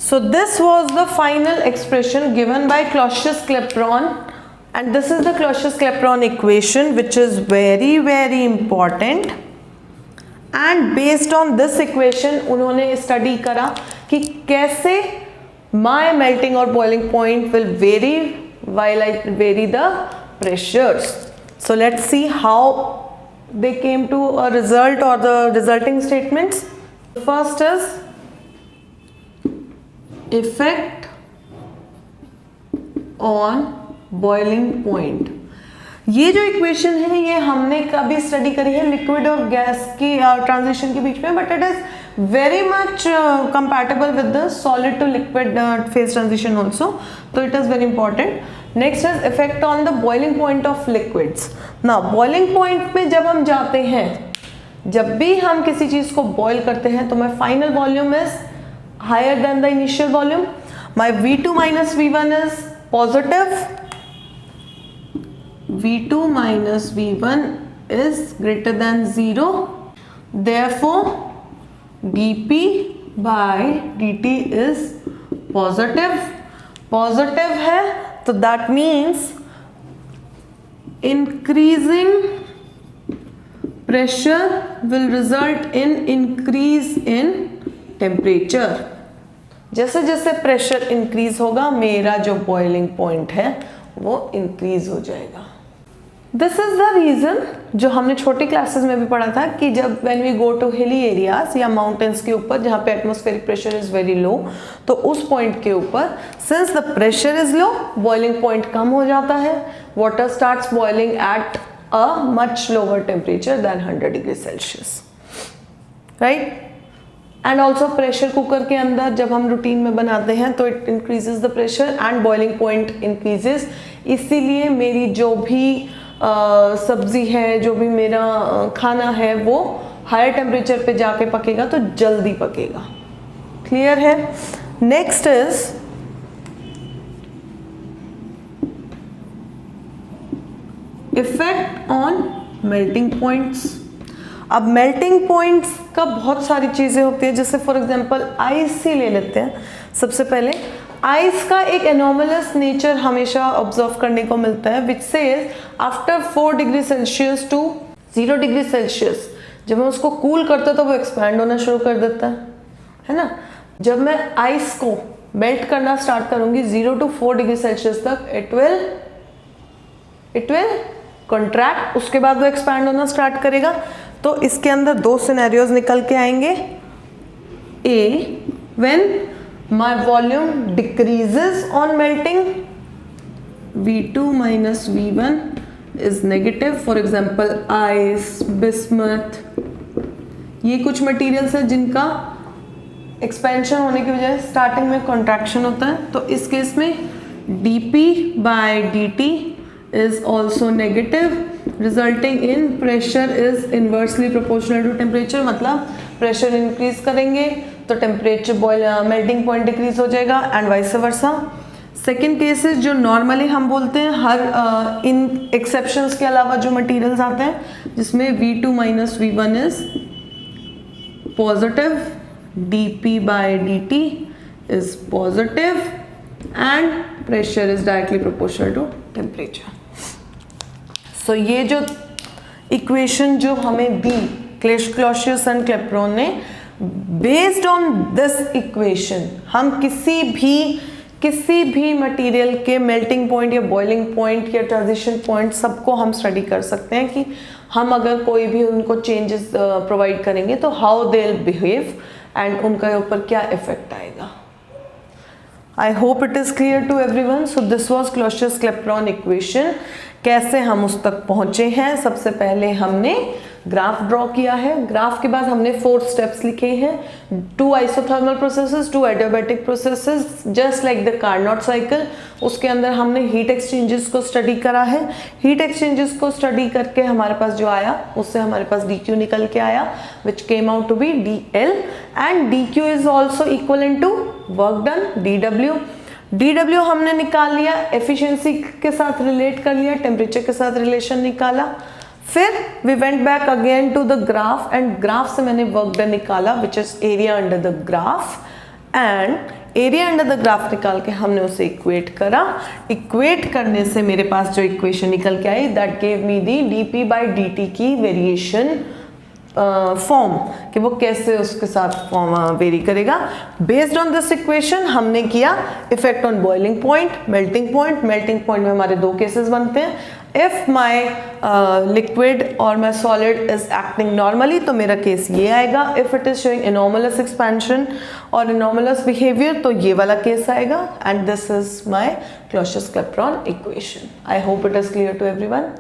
So this was the final expression given by Clausius-Clapeyron, and this is the Clausius-Clapeyron equation, which is very very important. And based on this equation उन्होंने study करा कि कैसे my melting or boiling point will vary while I vary the pressures. So let's see how they came to a result or the resulting statements. First is effect on boiling point. ये जो equation है ये हमने कभी study करी है liquid और gas की ट्रांजिशन के बीच में, but it is very much compatible with the solid to liquid phase transition also, तो it is very important. Next is effect on the boiling point of liquids. ना boiling point पे जब हम जाते हैं, जब भी हम किसी चीज को बॉयल करते हैं तो my final volume is higher than the initial volume. My V2 minus V1 is positive, V2 minus V1 is greater than 0. Therefore, dP by dt is positive. Positive है तो that means increasing pressure will result in increase in temperature. जैसे जैसे pressure increase होगा मेरा जो boiling point है वो increase हो जाएगा. दिस इज द रीजन जो हमने छोटी क्लासेस में भी पढ़ा था कि जब when we go to hilly areas या माउंटेन्स के ऊपर जहाँ पे atmospheric pressure is very low, तो उस पॉइंट के ऊपर since the pressure is low boiling point कम हो जाता है. Water starts boiling at a much lower temperature than 100 degree Celsius, right. And also pressure cooker के अंदर जब हम रूटीन में बनाते हैं तो it increases the pressure and boiling point increases. इसीलिए मेरी जो भी सब्जी है, जो भी मेरा खाना है वो हायर टेम्परेचर पे जाके पकेगा तो जल्दी पकेगा. क्लियर है. Next is effect on melting points. अब मेल्टिंग पॉइंट्स का बहुत सारी चीज़ें होती है, जैसे फॉर एग्जांपल आइस ही ले लेते हैं. सबसे पहले आइस का एक एनोमलस नेचर हमेशा ऑब्जर्व करने को मिलता है, which says after 4 degree Celsius to 0 degree Celsius जब मैं उसको कूल करता तो वो एक्सपैंड होना शुरू कर देता है ना. जब मैं आइस को मेल्ट करना स्टार्ट करूंगी 0 to 4 डिग्री सेल्सियस तक इट विल कॉन्ट्रैक्ट, उसके बाद वो एक्सपैंड होना स्टार्ट करेगा. तो इसके अंदर 2 सिनेरियोज निकल के आएंगे. A, when my volume decreases on melting, V2 minus V1 is negative. For example ice, bismuth, ये कुछ मटेरियल्स है जिनका एक्सपेंशन होने की वजह से स्टार्टिंग में कॉन्ट्रैक्शन होता है. तो इस केस में dP by dt is also negative, resulting in pressure is inversely proportional to temperature. मतलब प्रेशर इंक्रीज करेंगे तो टेम्परेचर मेल्टिंग पॉइंट डिक्रीज हो जाएगा and vice versa. Second cases जो नॉर्मली हम बोलते हैं, हर इन एक्सेप्शंस के अलावा जो मटेरियल्स आते हैं जिसमें V2 minus V1 is positive, dP by dt is positive and pressure is directly proportional to temperature. So ये जो इक्वेशन जो हमें दी क्लॉसियस एंड क्लेपेरॉन ने, बेस्ड ऑन दिस इक्वेशन हम किसी भी मटेरियल के मेल्टिंग पॉइंट या बॉइलिंग पॉइंट या ट्रांजिशन पॉइंट सबको हम स्टडी कर सकते हैं कि हम अगर कोई भी उनको चेंजेस प्रोवाइड करेंगे तो how they will behave and उनके ऊपर क्या इफेक्ट आएगा. I hope it is clear to everyone. So this was Clausius-Clapeyron equation. कैसे हम उस तक पहुंचे हैं. सबसे पहले हमने ग्राफ ड्रॉ किया है. ग्राफ के बाद हमने 4 स्टेप्स लिखे हैं. 2 isothermal processes, 2 adiabatic processes, just like the Carnot cycle. उसके अंदर हमने हीट एक्सचेंजेस को स्टडी करा है. हीट एक्सचेंजेस को स्टडी करके हमारे पास जो आया उससे हमारे पास dq निकल के आया, which came out to be dl, and dq is also equal to work done dw हमने निकाल लिया, एफिशिएंसी के साथ रिलेट कर लिया, टेम्परेचर के साथ रिलेशन निकाला. फिर we went back again to the graph and graph से मैंने वर्क डन निकाला which is area under the graph, and area under the graph निकाल के हमने उसे इक्वेट करा। इक्वेट करने से मेरे पास जो इक्वेशन निकल के आई that gave me the dp by dt की वेरिएशन फॉर्म, कि वो कैसे उसके साथ फॉर्म वेरी करेगा। बेस्ड ऑन दिस इक्वेशन हमने किया effect on boiling point, melting point. Melting point में हमारे दो केसेस बनते हैं, if my liquid or my solid is acting normally तो मेरा केस ये आएगा, if it is showing anomalous expansion or anomalous behaviour तो ये वाला केस आएगा। And this is my Clausius-Clapeyron equation. I hope it is clear to everyone.